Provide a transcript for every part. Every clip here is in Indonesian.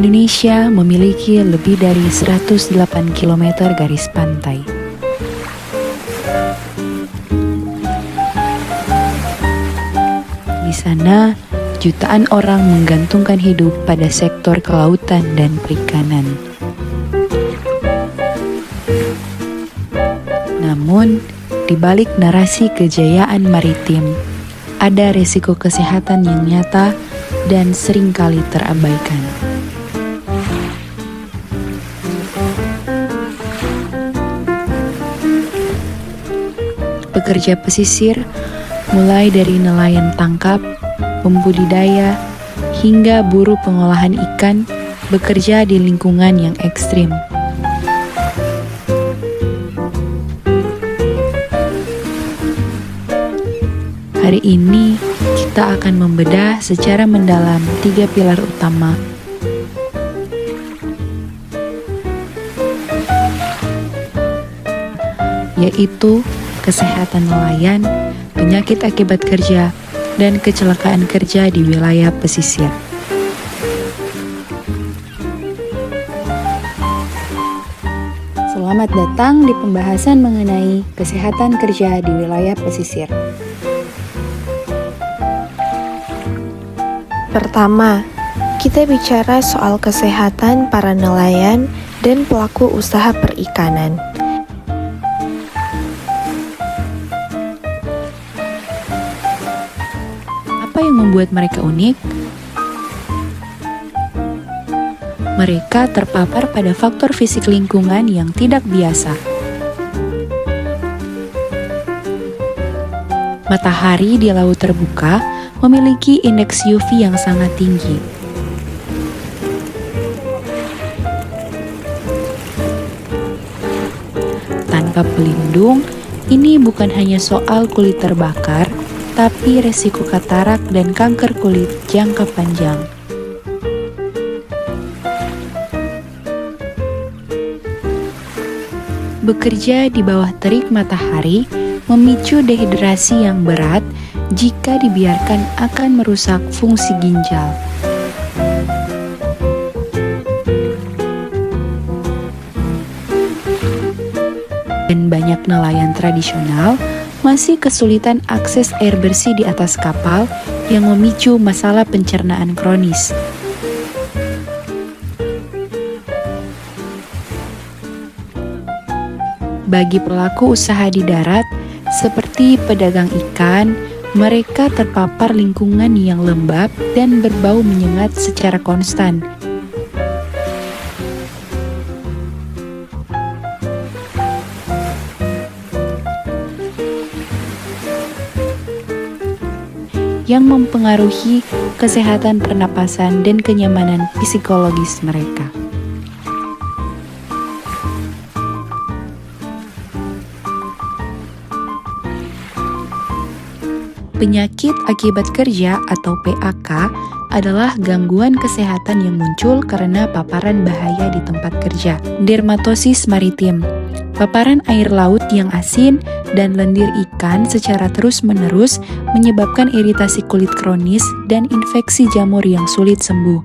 Indonesia memiliki lebih dari 108 km garis pantai. Di sana, jutaan orang menggantungkan hidup pada sektor kelautan dan perikanan. Namun, di balik narasi kejayaan maritim, ada resiko kesehatan yang nyata dan seringkali terabaikan. Pekerja pesisir, mulai dari nelayan tangkap, pembudidaya, hingga buruh pengolahan ikan, bekerja di lingkungan yang ekstrim. Hari ini, kita akan membedah secara mendalam 3 pilar utama, yaitu kesehatan nelayan, penyakit akibat kerja, dan kecelakaan kerja di wilayah pesisir. Selamat datang di pembahasan mengenai kesehatan kerja di wilayah pesisir. Pertama, kita bicara soal kesehatan para nelayan dan pelaku usaha perikanan. Apa yang membuat mereka unik? Mereka terpapar pada faktor fisik lingkungan yang tidak biasa. Matahari di laut terbuka memiliki indeks UV yang sangat tinggi. Tanpa pelindung, ini bukan hanya soal kulit terbakar, tapi resiko katarak dan kanker kulit jangka panjang. Bekerja di bawah terik matahari memicu dehidrasi yang berat. Jika dibiarkan akan merusak fungsi ginjal. Dan banyak nelayan tradisional masih kesulitan akses air bersih di atas kapal yang memicu masalah pencernaan kronis. Bagi pelaku usaha di darat, seperti pedagang ikan, mereka terpapar lingkungan yang lembab dan berbau menyengat secara konstan. Yang mempengaruhi kesehatan pernapasan dan kenyamanan psikologis mereka. Penyakit akibat kerja atau PAK adalah gangguan kesehatan yang muncul karena paparan bahaya di tempat kerja. Dermatosis maritim, paparan air laut yang asin dan lendir ikan secara terus-menerus menyebabkan iritasi kulit kronis dan infeksi jamur yang sulit sembuh.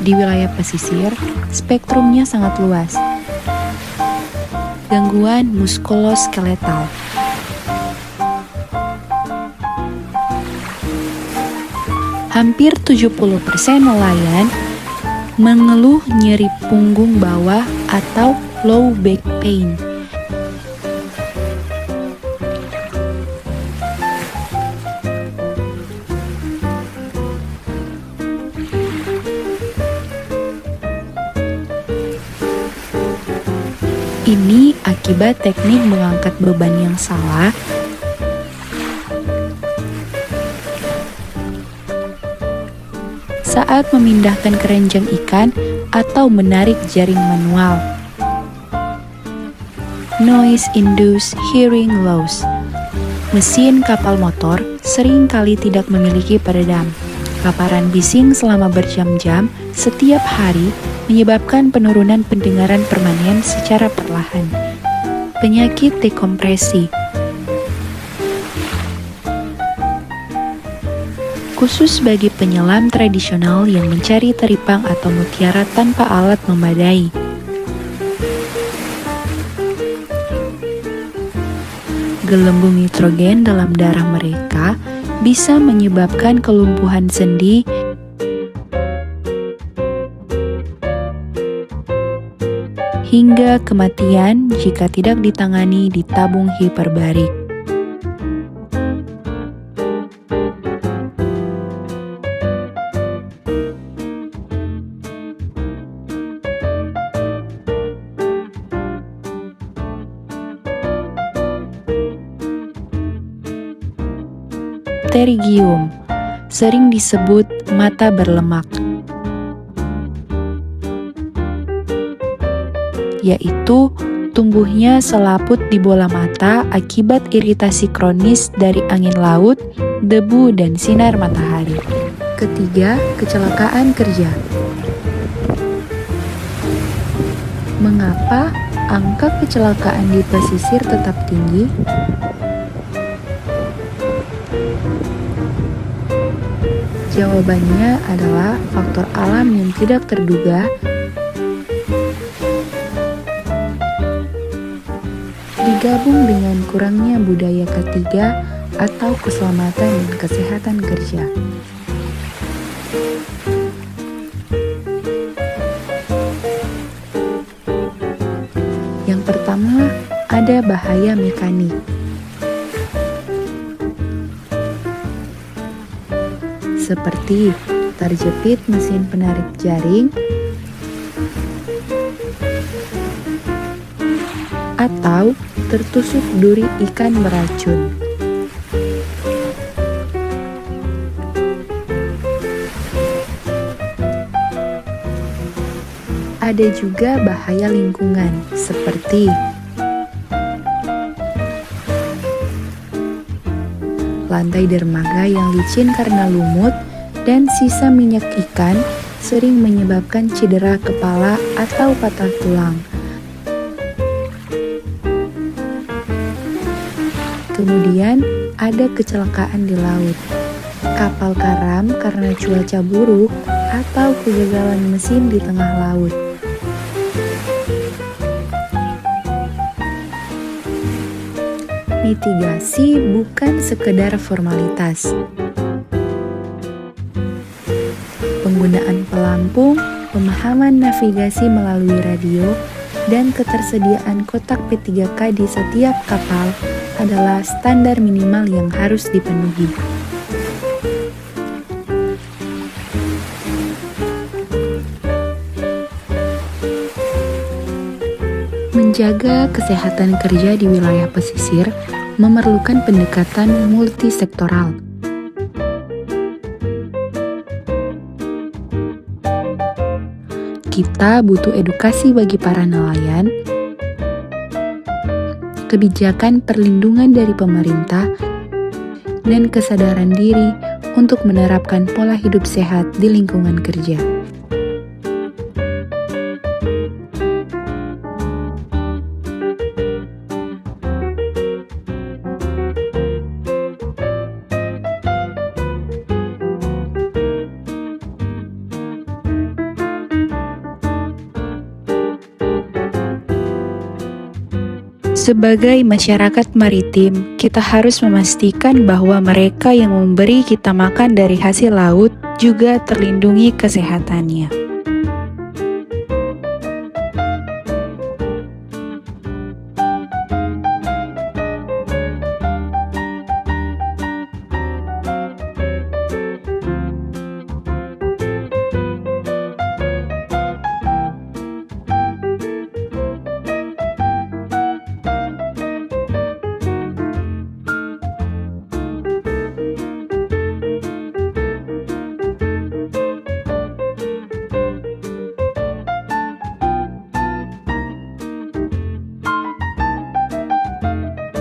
Di wilayah pesisir, spektrumnya sangat luas. Gangguan muskuloskeletal, hampir 70% nelayan mengeluh nyeri punggung bawah atau low back pain. Ini akibat teknik mengangkat beban yang salah saat memindahkan keranjang ikan atau menarik jaring manual. Noise-induced hearing loss. Mesin kapal motor seringkali tidak memiliki peredam. Paparan bising selama berjam-jam setiap hari menyebabkan penurunan pendengaran permanen secara perlahan. Penyakit dekompresi. khusus bagi penyelam tradisional yang mencari teripang atau mutiara tanpa alat memadai. Gelembung nitrogen dalam darah mereka bisa menyebabkan kelumpuhan sendi hingga kematian jika tidak ditangani di tabung hiperbarik. Pterygium, sering disebut mata berlemak, yaitu tumbuhnya selaput di bola mata akibat iritasi kronis dari angin laut, debu, dan sinar matahari. Ketiga, kecelakaan kerja. Mengapa angka kecelakaan di pesisir tetap tinggi? Jawabannya adalah faktor alam yang tidak terduga digabung dengan kurangnya budaya ketiga atau keselamatan dan kesehatan kerja. Yang pertama, ada bahaya mekanik. Seperti terjepit mesin penarik jaring atau tertusuk duri ikan beracun. Ada juga bahaya lingkungan seperti lantai dermaga yang licin karena lumut dan sisa minyak ikan sering menyebabkan cedera kepala atau patah tulang. Kemudian ada kecelakaan di laut, kapal karam karena cuaca buruk atau kegagalan mesin di tengah laut. Mitigasi bukan sekedar formalitas. Penggunaan pelampung, pemahaman navigasi melalui radio, dan ketersediaan kotak P3K di setiap kapal adalah standar minimal yang harus dipenuhi. Menjaga kesehatan kerja di wilayah pesisir memerlukan pendekatan multisektoral. Kita butuh edukasi bagi para nelayan, kebijakan perlindungan dari pemerintah, dan kesadaran diri untuk menerapkan pola hidup sehat di lingkungan kerja. Sebagai masyarakat maritim, kita harus memastikan bahwa mereka yang memberi kita makan dari hasil laut juga terlindungi kesehatannya.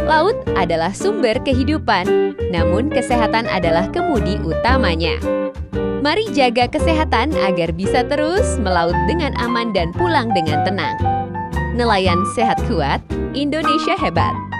Laut adalah sumber kehidupan, namun kesehatan adalah kemudi utamanya. Mari jaga kesehatan agar bisa terus melaut dengan aman dan pulang dengan tenang. Nelayan sehat kuat, Indonesia hebat.